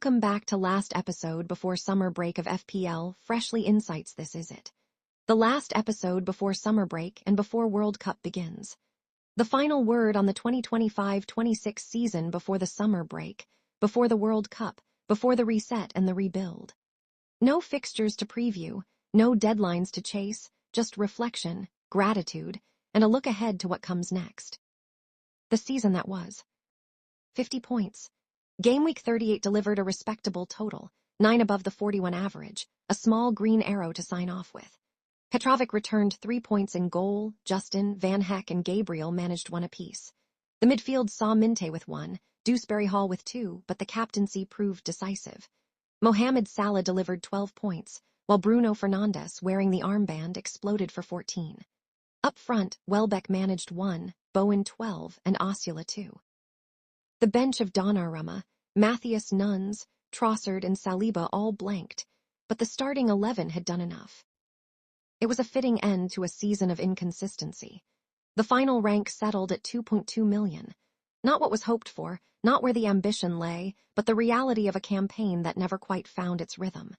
Welcome back to last episode before summer break of FPL Freshly Insights. This is it. The last episode before summer break and before World Cup begins. The final word on the 2025-26 season before the summer break, before the World Cup, before the reset and the rebuild. No fixtures to preview, no deadlines to chase, just reflection, gratitude, and a look ahead to what comes next. The season that was. 50 points. Game week 38 delivered a respectable total, 9 above the 41 average, a small green arrow to sign off with. Petrovic returned 3 points in goal, Justin, Van Heck and Gabriel managed 1 apiece. The midfield saw Minte with 1, Dewsbury Hall with 2, but the captaincy proved decisive. Mohamed Salah delivered 12 points, while Bruno Fernandes, wearing the armband, exploded for 14. Up front, Welbeck managed 1, Bowen 12, and Osula 2. The bench of Donnarumma, Matthias Nunes, Trossard and Saliba all blanked, but the starting 11 had done enough. It was a fitting end to a season of inconsistency. The final rank settled at 2.2 million. Not what was hoped for, not where the ambition lay, but the reality of a campaign that never quite found its rhythm.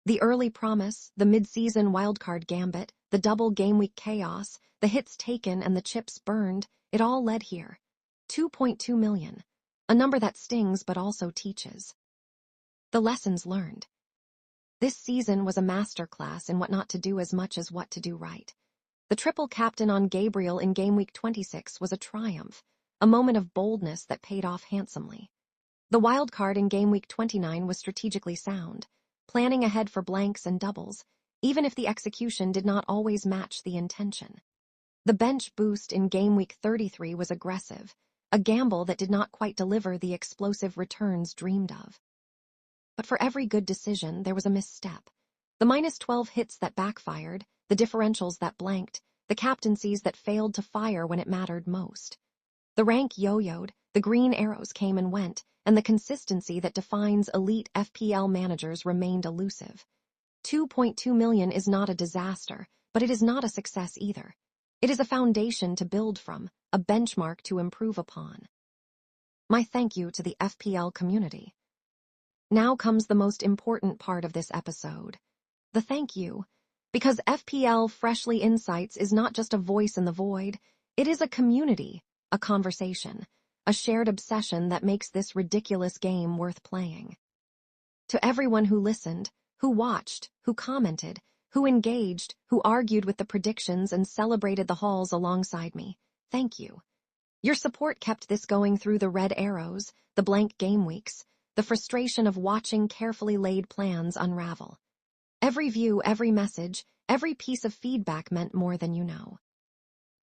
The early promise, the mid-season wildcard gambit, the double game-week chaos, the hits taken and the chips burned, it all led here. 2.2 million. A number that stings but also teaches. The lessons learned. This season was a masterclass in what not to do as much as what to do right. The triple captain on Gabriel in game week 26 was a triumph, a moment of boldness that paid off handsomely. The wild card in game week 29 was strategically sound, planning ahead for blanks and doubles, even if the execution did not always match the intention. The bench boost in game week 33 was aggressive, a gamble that did not quite deliver the explosive returns dreamed of. But for every good decision, there was a misstep. The -12 hits that backfired, the differentials that blanked, the captaincies that failed to fire when it mattered most. The rank yo-yoed, the green arrows came and went, and the consistency that defines elite FPL managers remained elusive. 2.2 million is not a disaster, but it is not a success either. It is a foundation to build from, a benchmark to improve upon. My thank you to the FPL community. Now comes the most important part of this episode. The thank you. Because FPL Freshly Insights is not just a voice in the void, it is a community, a conversation, a shared obsession that makes this ridiculous game worth playing. To everyone who listened, who watched, who commented, who engaged, who argued with the predictions and celebrated the hauls alongside me, thank you. Your support kept this going through the red arrows, the blank game weeks, the frustration of watching carefully laid plans unravel. Every view, every message, every piece of feedback meant more than you know.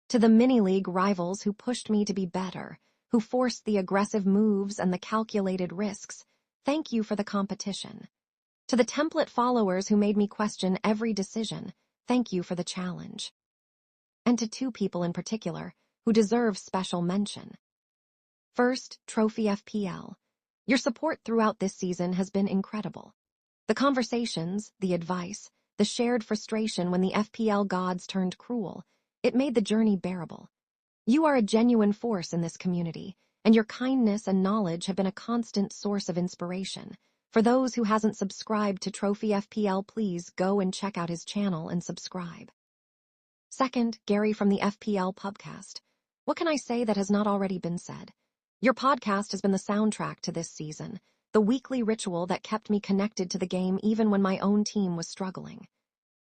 To the mini-league rivals who pushed me to be better, who forced the aggressive moves and the calculated risks, thank you for the competition. To the template followers who made me question every decision, thank you for the challenge. And to 2 people in particular, who deserve special mention. First, Trophy FPL. Your support throughout this season has been incredible. The conversations, the advice, the shared frustration when the FPL gods turned cruel, it made the journey bearable. You are a genuine force in this community, and your kindness and knowledge have been a constant source of inspiration. For those who hasn't subscribed to Trophy FPL, please go and check out his channel and subscribe. Second, Gary from the FPL Pubcast. What can I say that has not already been said? Your podcast has been the soundtrack to this season, the weekly ritual that kept me connected to the game even when my own team was struggling.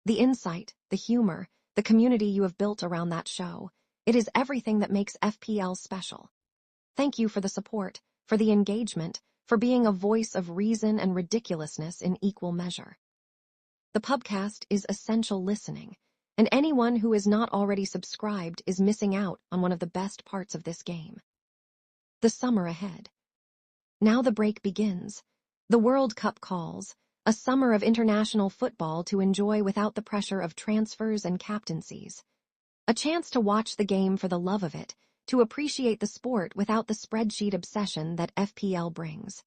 The insight, the humor, the community you have built around that show, it is everything that makes FPL special. Thank you for the support, for the engagement, for being a voice of reason and ridiculousness in equal measure. The Pubcast is essential listening, and anyone who is not already subscribed is missing out on one of the best parts of this game. The summer ahead. Now the break begins. The World Cup calls, a summer of international football to enjoy without the pressure of transfers and captaincies. A chance to watch the game for the love of it, to appreciate the sport without the spreadsheet obsession that FPL brings.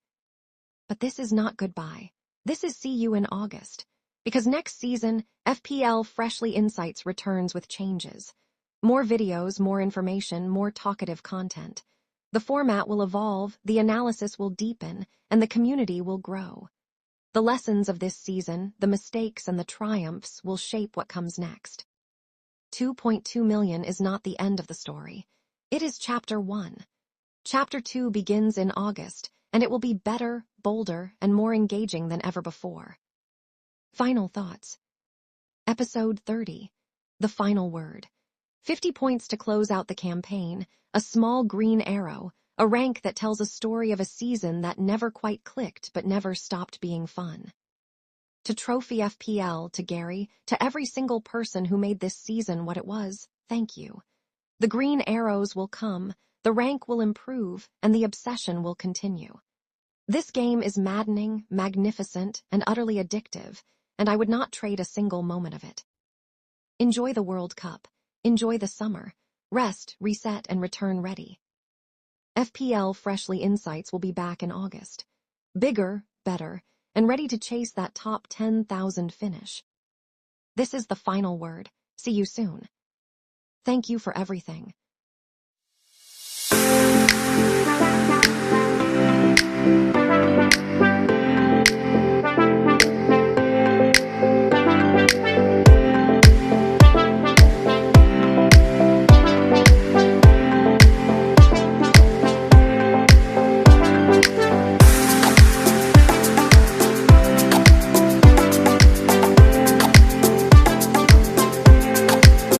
But this is not goodbye. This is see you in August. Because next season, FPL Freshly Insights returns with changes. More videos, more information, more talkative content. The format will evolve, the analysis will deepen, and the community will grow. The lessons of this season, the mistakes and the triumphs will shape what comes next. 2.2 million is not the end of the story. It is Chapter 1. Chapter 2 begins in August, and it will be better, bolder, and more engaging than ever before. Final thoughts. Episode 30. The final word. 50 points to close out the campaign, a small green arrow, a rank that tells a story of a season that never quite clicked but never stopped being fun. To Trophy FPL, to Gary, to every single person who made this season what it was, thank you. The green arrows will come, the rank will improve, and the obsession will continue. This game is maddening, magnificent, and utterly addictive, and I would not trade a single moment of it. Enjoy the World Cup. Enjoy the summer. Rest, reset, and return ready. FPLFreshly Insights will be back in August. Bigger, better, and ready to chase that top 10,000 finish. This is the final word. See you soon. Thank you for everything.